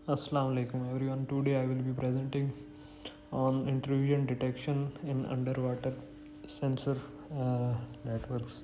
Assalamu alaikum everyone. Today I will be presenting on intrusion detection in underwater sensor networks.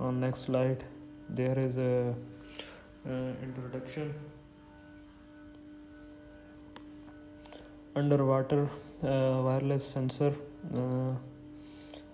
on next slide there is a introduction. Underwater wireless sensor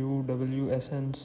UWSNs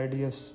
IDS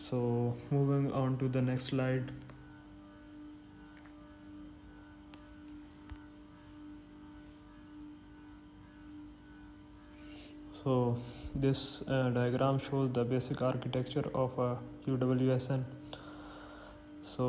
So moving on to the next slide. So this diagram shows the basic architecture of a UWSN. So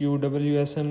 UWSN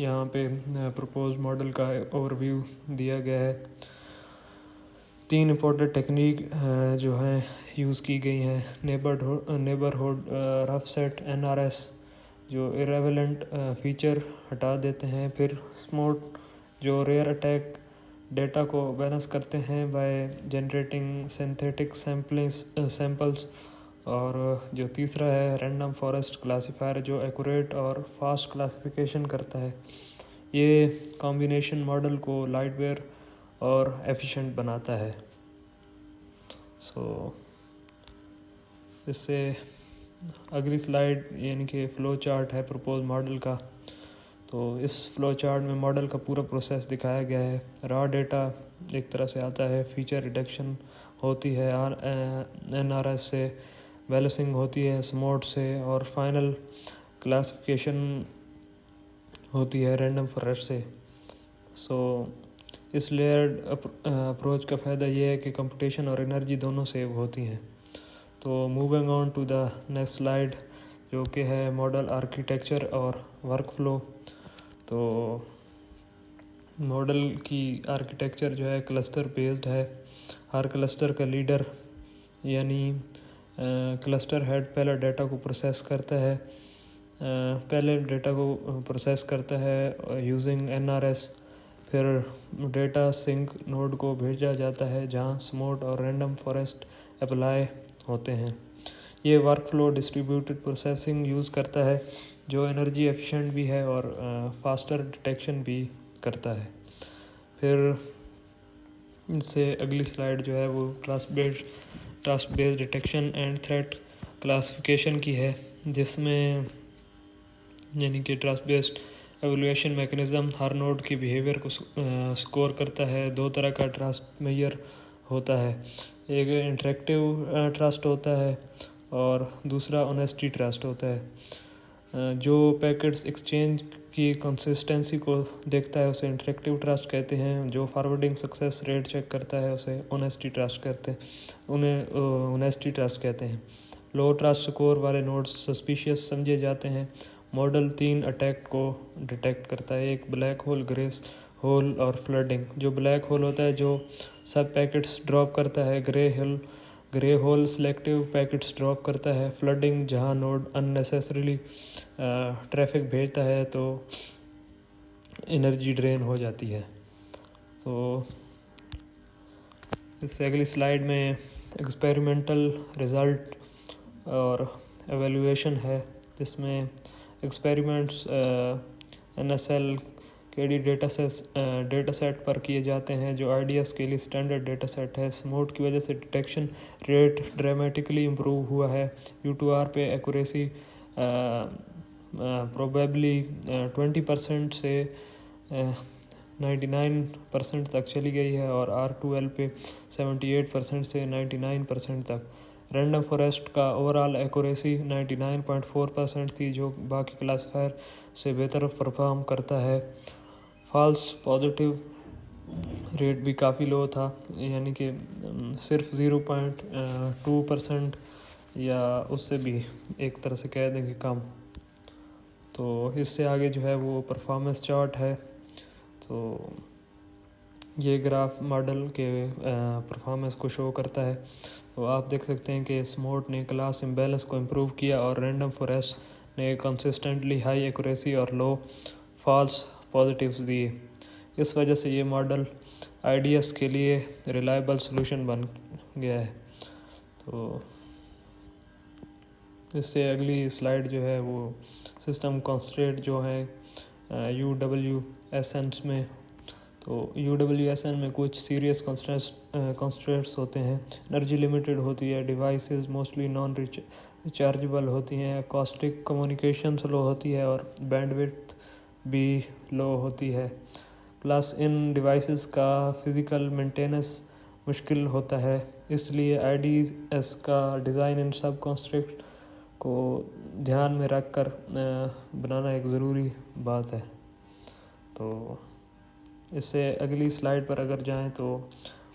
یہاں پہ propose model کا over view دیا گیا ہے. 3 important technique جو ہیں use کی گئی ہیں. نیبرہڈ رف سیٹ NRS جو ایریولنٹ فیچر ہٹا دیتے ہیں. پھر سموٹ جو ریئر اٹیک ڈیٹا کو بیلنس کرتے ہیں بائی جنریٹنگ سنتھیٹک سیمپلس. اور جو تیسرا ہے رینڈم فارسٹ کلاسیفائر جو ایکوریٹ اور فاسٹ کلاسیفیکیشن کرتا ہے. یہ کمبینیشن ماڈل کو لائٹ ویئر اور ایفیشینٹ بناتا ہے. اس سے اگلی سلائیڈ یعنی کہ فلو چارٹ ہے پروپوز ماڈل کا. تو اس فلو چارٹ میں ماڈل کا پورا پروسیس دکھایا گیا ہے. را ڈیٹا ایک طرح سے آتا ہے, فیچر ریڈکشن ہوتی ہے NRS سے, بیلنسنگ ہوتی ہے سموٹ سے, اور فائنل کلاسیفیکیشن ہوتی ہے رینڈم فارسٹ سے. اس لیئرڈ اپروچ کا فائدہ یہ ہے کہ کمپٹیشن اور انرجی دونوں سیو ہوتی ہیں. تو moving on to the next slide جو کہ ہے ماڈل آرکیٹیکچر اور ورک فلو. تو ماڈل کی آرکیٹیکچر جو ہے کلسٹر بیسڈ ہے. ہر کلسٹر کا لیڈر یعنی کلسٹر ہیڈ پہلا ڈیٹا کو پروسیس کرتا ہے. Using NRS. پھر ڈیٹا سنک نوڈ کو بھیجا جاتا ہے جہاں سموٹ اور رینڈم فارسٹ اپلائی ہوتے ہیں. یہ ورک فلو ڈسٹریبیوٹڈ پروسیسنگ یوز کرتا ہے جو انرجی ایفیشینٹ بھی ہے اور فاسٹر ڈیٹیکشن بھی کرتا ہے. پھر اس سے اگلی سلائیڈ جو ہے وہ trust based detection and threat classification کی ہے, جس میں یعنی کہ ٹرسٹ بیسڈ ایویلویشن میکانزم ہر نوڈ کی بیہیویئر کو سکور کرتا ہے. 2 طرح کا ٹرسٹ میئر ہوتا ہے, ایک انٹریکٹیو ٹرسٹ ہوتا ہے اور دوسرا آنیسٹی ٹرسٹ ہوتا ہے. جو پیکٹس ایکسچینج کی کنسسٹنسی کو دیکھتا ہے اسے انٹریکٹیو ٹرسٹ کہتے ہیں. جو فارورڈنگ سکسیس ریٹ چیک کرتا ہے اسے آنیسٹی ٹرسٹ کہتے ہیں. لو ٹرسٹ سکور والے نوڈز سسپیشیس سمجھے جاتے ہیں. ماڈل 3 اٹیک کو ڈیٹیکٹ کرتا ہے, ایک بلیک ہول, گرے ہول اور فلڈنگ. جو بلیک ہول ہوتا ہے جو سب پیکٹس ڈراپ کرتا ہے, گرے ہول سلیکٹیو پیکٹس ڈراپ کرتا ہے, فلڈنگ جہاں نوڈ اننیسیسریلی ٹریفک بھیجتا ہے تو انرجی ڈرین ہو جاتی ہے. تو اس سے اگلی سلائیڈ میں ایکسپیریمنٹل رزلٹ اور ایویلویشن ہے, جس میں experiments NSL KD data set پر کیے جاتے ہیں جو IDS کے لیے اسٹینڈرڈ ڈیٹا سیٹ ہے. سموٹ کی وجہ سے ڈیٹیکشن ریٹ ڈرامیٹکلی امپروو ہوا ہے. U2R پہ ایکوریسی پروبیبلی 20% سے 99% تک چلی گئی ہے, اور R2L پہ 78% سے 99% تک. رینڈم فارسٹ کا اوورآل ایکوریسی 99.4% تھی جو باقی کلاسیفائر سے بہتر پرفارم کرتا ہے. فالس پازیٹیو ریٹ بھی کافی لو تھا, یعنی کہ صرف 0.2% یا اس سے بھی ایک طرح سے کہہ دیں کہ کم. تو اس سے آگے جو ہے وہ پرفارمنس چارٹ ہے. تو یہ گراف ماڈل کے پرفارمنس کو شو کرتا ہے. تو آپ دیکھ سکتے ہیں کہ سموٹ نے کلاس امبیلنس کو امپروو کیا اور رینڈم فارسٹ نے کنسسٹنٹلی ہائی ایکوریسی اور لو فالس پازیٹیوز دیے. اس وجہ سے یہ ماڈل IDS کے لیے ریلائبل سلوشن بن گیا ہے. تو اس سے اگلی سلائیڈ جو ہے وہ سسٹم کنسٹرینٹ جو ہے UWSNs میں. تو UWSN میں کچھ سیریس کنسٹرینٹس ہوتے ہیں. انرجی لمیٹڈ ہوتی ہے, ڈیوائسز موسٹلی نان ریچارجبل ہوتی ہیں, اکاسٹک کمیونیکیشن سلو ہوتی ہے, اور بینڈ وڈتھ بھی لو ہوتی ہے. پلس ان ڈیوائسز کا فزیکل مینٹیننس مشکل ہوتا ہے, اس لیے IDS کا ڈیزائن ان سب کنسٹرینٹ کو دھیان میں رکھ کر بنانا ایک ضروری بات ہے. تو اس سے اگلی سلائیڈ پر اگر جائیں تو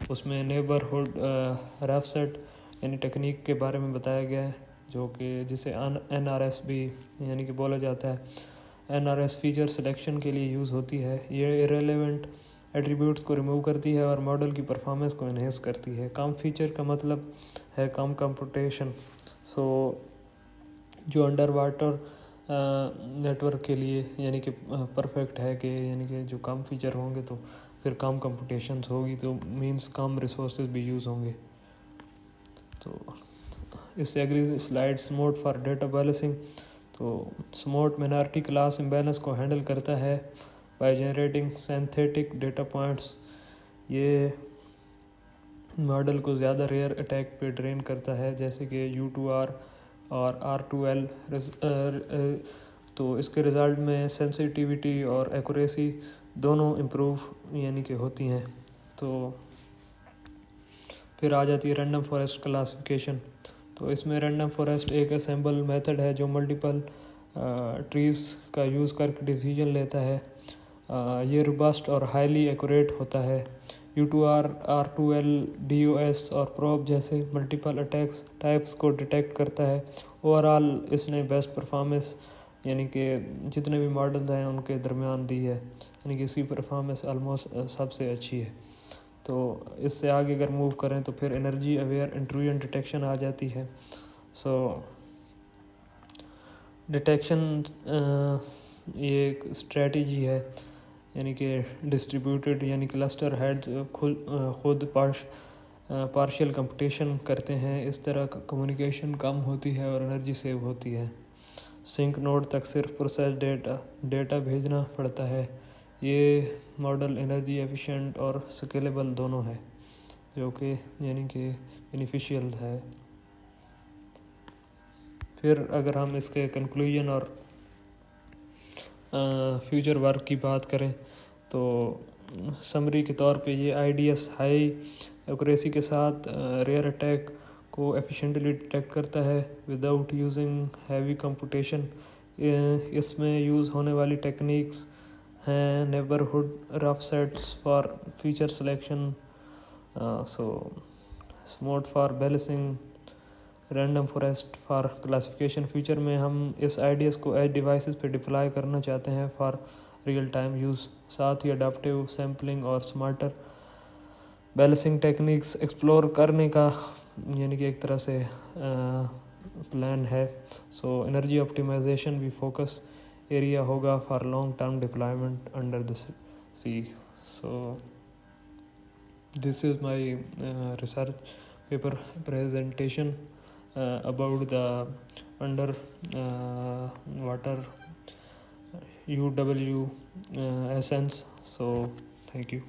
اس میں نیبرہڈ رف سیٹ یعنی ٹیکنیک کے بارے میں بتایا گیا ہے, جو کہ جسے NRS بھی یعنی کہ بولا جاتا ہے. NRS فیچر سلیکشن کے لیے یوز ہوتی ہے. یہ ارریلیونٹ ایٹریبیوٹس کو ریموو کرتی ہے اور ماڈل کی پرفارمنس کو انہینس کرتی ہے. کم فیچر کا مطلب ہے کم کمپوٹیشن. سو جو انڈر واٹر نیٹ ورک کے لیے یعنی کہ پرفیکٹ ہے کہ یعنی کہ جو کم فیچر ہوں گے تو پھر کم کمپوٹیشنس ہوگی تو مینس کم ریسورسز بھی یوز ہوں گے. تو اس سے اگلی slide Smoot for data balancing. تو سموٹ مینارٹی کلاس امبیلنس کو ہینڈل کرتا ہے by generating synthetic data points. یہ ماڈل کو زیادہ ریئر اٹیک پہ ٹرین کرتا ہے جیسے کہ U2R اور R2L. تو اس کے رزلٹ میں سینسٹیویٹی اور ایکوریسی دونوں امپروو یعنی کہ ہوتی ہیں. تو پھر آ جاتی ہے رینڈم فارسٹ کلاسیفیکیشن. تو اس میں رینڈم فارسٹ ایک اسمبل میتھڈ ہے جو ملٹیپل ٹریز کا یوز کر کے ڈیسیجن لیتا ہے. یہ روبسٹ اور ہائیلی ایکوریٹ ہوتا ہے. U2R, R2L, DOS اور پروب جیسے ملٹیپل اٹیکس ٹائپس کو ڈیٹیکٹ کرتا ہے. اوورآل اس نے بیسٹ پرفارمنس یعنی کہ جتنے بھی ماڈلز ہیں ان کے درمیان دی ہے یعنی کہ اس کی پرفارمنس آلموسٹ سب سے اچھی ہے. تو اس سے آگے اگر موو کریں تو پھر انرجی اویئر انٹروژن ڈیٹیکشن آ جاتی ہے. سو ڈیٹیکشن یہ ایک اسٹریٹجی ہے یعنی کہ ڈسٹریبیوٹیڈ یعنی کلسٹر ہیڈ خود پارشل کمپٹیشن کرتے ہیں. اس طرح کمیونیکیشن کم ہوتی ہے اور انرجی سیو ہوتی ہے. سنک نوڈ تک صرف پروسیس ڈیٹا بھیجنا پڑتا ہے. یہ ماڈل انرجی ایفیشینٹ اور سکیلیبل دونوں ہے جو کہ یعنی کہ بینیفیشیل ہے. پھر اگر ہم اس کے کنکلوژن اور فیوچر ورک کی بات کریں تو سمری کے طور پہ یہ IDS ہائی ایکوریسی کے ساتھ ریئر اٹیک کو ایفیشینٹلی ڈیٹیکٹ کرتا ہے وداؤٹ یوزنگ ہیوی کمپوٹیشن. اس میں یوز ہونے والی ٹیکنیکس ہیں neighbourhood rough sets for feature selection, SMOTE for balancing, random forest for classification. Future میں ہم اس IDS کو ایج ڈیوائسز پہ ڈپلائی کرنا چاہتے ہیں فار ریئل ٹائم یوز. ساتھ ہی اڈاپٹیو سیمپلنگ اور سمارٹر بیلنسنگ ٹیکنیکس ایکسپلور کرنے کا یعنی کہ ایک طرح سے پلان ہے. سو انرجی آپٹیمائزیشن بھی فوکس ایریا ہوگا for long term deployment under the sea. So this is my research paper presentation about the under water UW essence. So thank you.